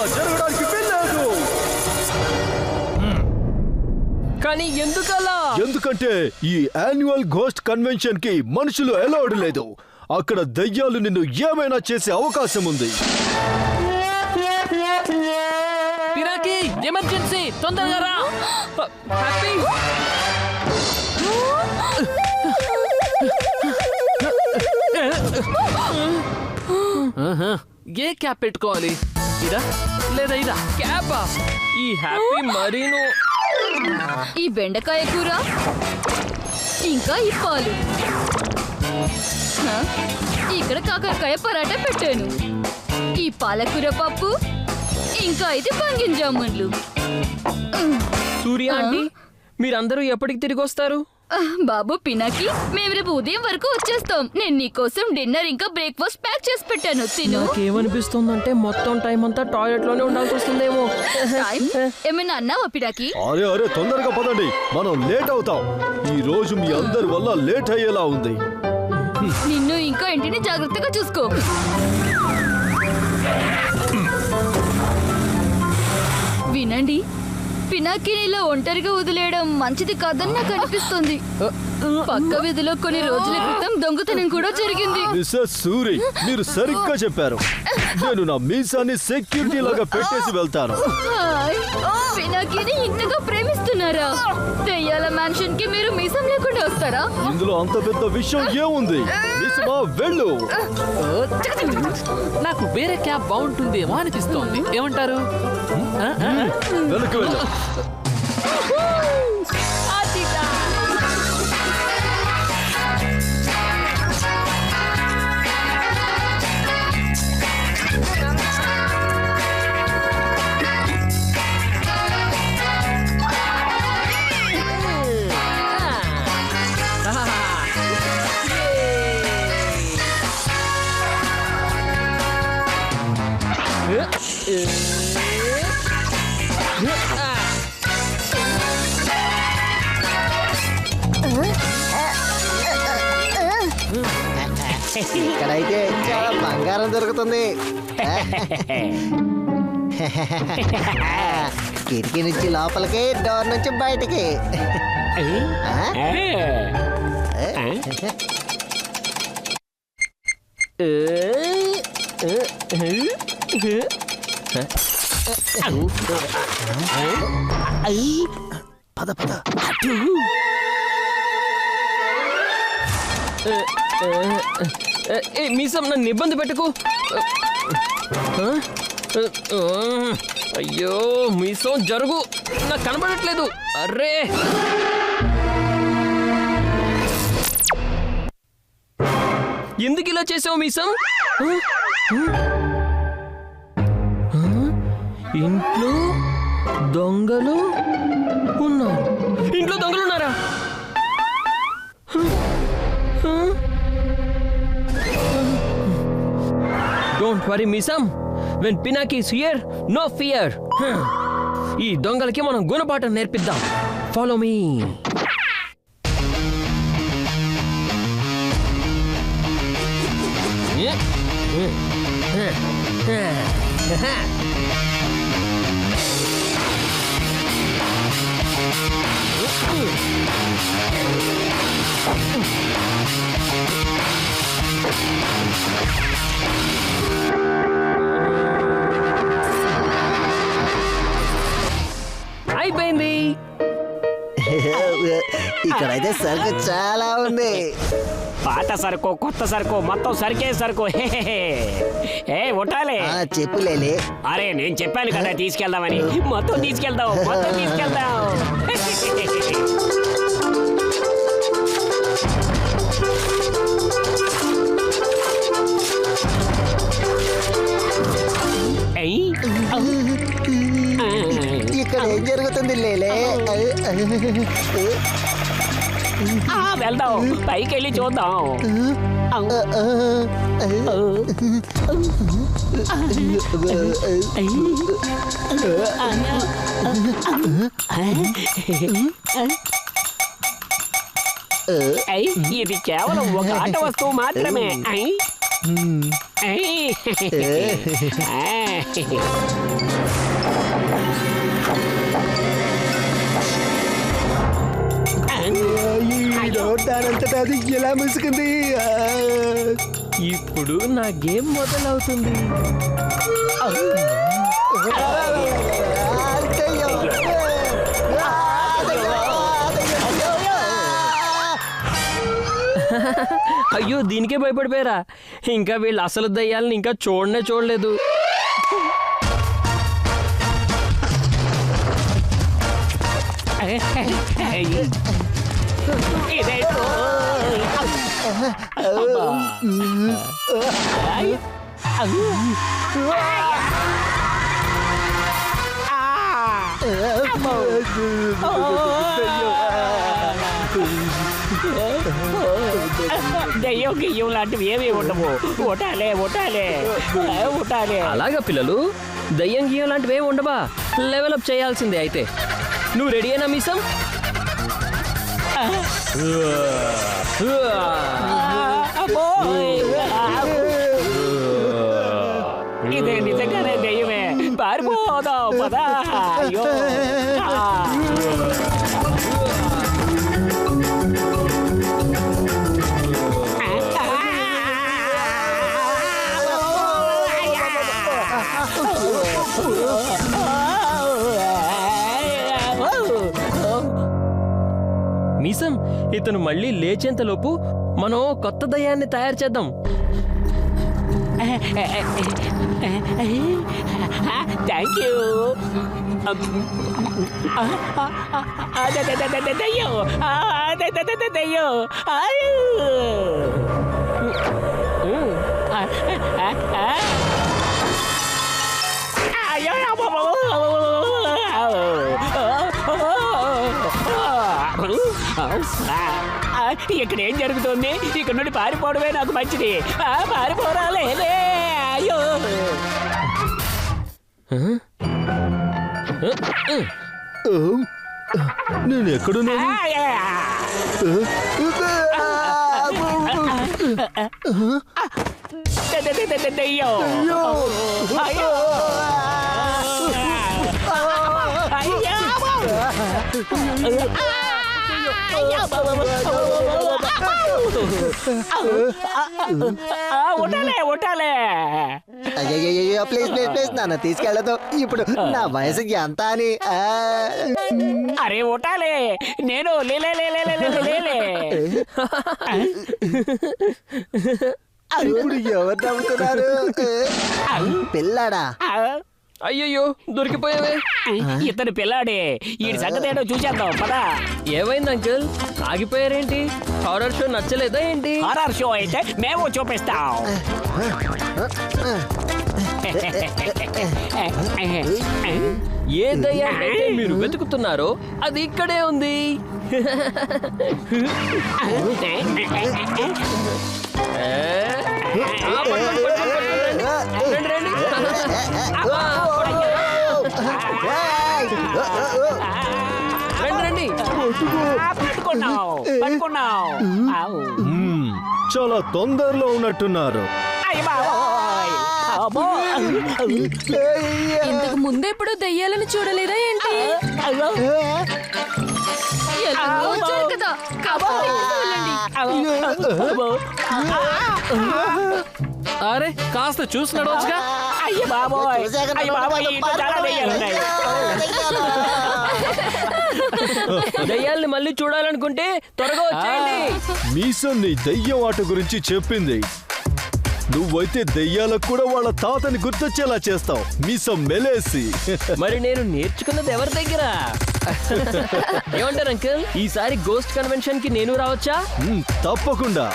ఇలా జరగడానికి వీల్లేదు. కానీ ఎందుకలా? ఎందుకంటే ఈ యాన్యువల్ ఘోస్ట్ కన్వెన్షన్ కి మనుషులు అలౌడ్ లేదు. అక్కడ దయ్యాలు నిన్ను ఏమైనా చేసే అవకాశం ఉంది. పినాకి, ఎమర్జెన్సీ, తొందరగా రా. హ్యాపీ, ఏ క్యాప్ పెట్టుకోవాలి? ఇదా లేదా ఇదా? క్యాపా? ఈ హ్యాపీ మరీను. ఈ బెండకాయ కూర, ఇంకా ఈ పాలు. ఇక్కడ కాకరకాయ పరాటా పెట్టాను. ఈ పాలకూర పప్పు, ఇంకా ఇది బంగిన జామున్లు. సూర్య ఆంటీ, మీరందరూ ఎప్పటికి తిరిగి వస్తారు? బాబు పినాకి, మేము రేపు ఉదయం వరకు వచ్చేస్తాం. నేను నీకోసం డిన్నర్ ఇంకా బ్రేక్ఫాస్ట్ ప్యాక్ చేసి పెట్టాను, తిను. నాకేమనిపిస్తుందంటే మొత్తం టైం అంతా టాయిలెట్ లోనే ఉండాల్సి వస్తుందేమో. ఏమైనా అన్నావా పినాకి? అరే అరే, తొందరగా పదండి, మనం లేట్ అవుతాం. ఈ రోజు మీ అందరి వల్ల లేట్ అయ్యేలా ఉంది. నిన్ను ఇంకా ఇంటిని జాగ్రత్తగా చూసుకో. వినండి, పినాకిని ఇలా ఒంటరిగా వదిలేయడం మంచిది కాదని నాకు అనిపిస్తుంది. పక్క వీధిలో కొన్ని రోజుల క్రితం దొంగతనం కూడా జరిగింది. మిస్సెస్ సూరి, మీరు సరిగ్గా చెప్పారు. నేను నా మీసాన్ని సెక్యూరిటీ లాగా పెట్టేసి వెళ్తాను. పినాకిని ఇంతగా ప్రేమిస్తున్నారా? దెయ్యాల మ్యాన్షన్ కి మీరు మీసం లేకుండా వస్తారా? ఇందులో అంత పెద్ద విషయం ఏముంది? మీసమా, వెళ్ళు. నాకు వేరే క్యాబ్ బాగుంటుందేమో అనిపిస్తోంది. ఏమంటారు? వెనక్కి వెళ్ళు. ఇక్కడైతే చాలా బంగారం దొరుకుతుంది. కిటికీ నుంచి లోపలికి, డోర్ నుంచి బయటికి. పద పద. మీసం, నన్ను ఇబ్బంది పెట్టుకు. అయ్యో మీసం, జరుగు, నాకు కనబడట్లేదు. అర్రే, ఎందుకు ఇలా చేసావు మీసం? ఇంట్లో దొంగలు ఉన్నారు. ఇంట్లో దొంగలు ఉన్నారా? Don't worry, Misam. When Pinaki is here, no fear. ఈ దొంగలకి మనం గుణపాఠం నేర్పిద్దాం. Follow me. అయిపోయింది. ఇక్కడైతే సరుకు చాలా ఉంది. పాత సరుకు, కొత్త సరుకు, మొత్తం సరికే సరుకు. ఏ ఉంటాలే, చెప్పులేలే. అరే నేను చెప్పాను కదా తీసుకెళ్దామని. మొత్తం తీసుకెళ్దాం, మొత్తం తీసుకెళ్దాం. ఇక్కడ ఏం జరుగుతుంది లేలే? వెళ్దాం, పైకి వెళ్ళి చూద్దాం. ఇది కేవలం ఒక ఆట వస్తువు మాత్రమే. దానంతటా అది ఎలా ముసుకుంది? ఇప్పుడు నా గేమ్ మొదలవుతుంది. అయ్యో దీనికే భయపడిపోయారా? ఇంకా వీళ్ళు అసలు దయ్యాలని ఇంకా చూడలేదు. ఇదేంటో దయ్యం గియ్యం లాంటివి ఏమీ ఉండవు. ఒటాలే. అలాగా పిల్లలు, దయ్యం గీయం లాంటివి ఏమి ఉండవా? లెవెలప్ చేయాల్సిందే. అయితే నువ్వు రెడీ అయినా మీసం? ఇదే నిజంగానే దయ్యమే. పారిపోదాం పదా. అయ్యో మీసం, ఇతను మళ్ళీ లేచేంతలోపు మనం కొత్త దయ్యాన్ని తయారు చేద్దాం. Thank you. దయ్యం ఇక్కడ ఏం జరుగుతుంది? ఇక్కడ నుండి పారిపోవడమే నాకు మంచిది. పారిపోరాలే. అయ్యో నేను ఎక్కడున్నాను? దయ్యం. అయ్యో ఒట్టాలే. అయ్యో ప్లీజ్ నాన్న తీసుకెళ్ళదు. ఇప్పుడు నా వయసుకి ఎంత అని. అరే ఒట్టాలే, నేను లేలే. ఇప్పుడు ఎవరు నవ్వుతున్నారు? పిల్లాడా? అయ్యయ్యో దొరికిపోయావే. ఇతను పిల్లాడే. ఈ సంగతి ఏంటో చూసేద్దాం పదా. ఏమైంది అంకుల్, ఆగిపోయారేంటి? హారర్ షో నచ్చలేదా ఏంటి? హారర్ షో అయితే మేము చూపిస్తాం. ఏ దయ్యాన్నైతే మీరు వెతుకుతున్నారో అది ఇక్కడే ఉంది. రండి. పట్టుకున్నావు. చాలా తొందరలో ఉన్నట్టున్నారు. ఇంతకు ముందెప్పుడు దయ్యాలను చూడలేదా ఏంటి? ఎలాగో వచ్చారు కదా, కాపాడి వెళ్ళండి. అరే కాస్త చూసి నడవచ్చుగా. అయ్య బాబోయ్, ఇంకా చాలా దయ్యాలున్నాయి. దయ్యాల్ని మళ్ళీ చూడాలనుకుంటే త్వరగా వచ్చేయండి. మీసం నీ దయ్యం ఆట గురించి చెప్పింది. నువ్వైతే దెయ్యాలకు కూడా వాళ్ళ తాతని గుర్తొచ్చేలా చేస్తావు. మీసం మెలేసి. మరి నేను నేర్చుకున్నది ఎవరి దగ్గర? ఏమంటారు అంకుల్, ఈసారి గోస్ట్ కన్వెన్షన్ కి నేను రావచ్చా? తప్పకుండా.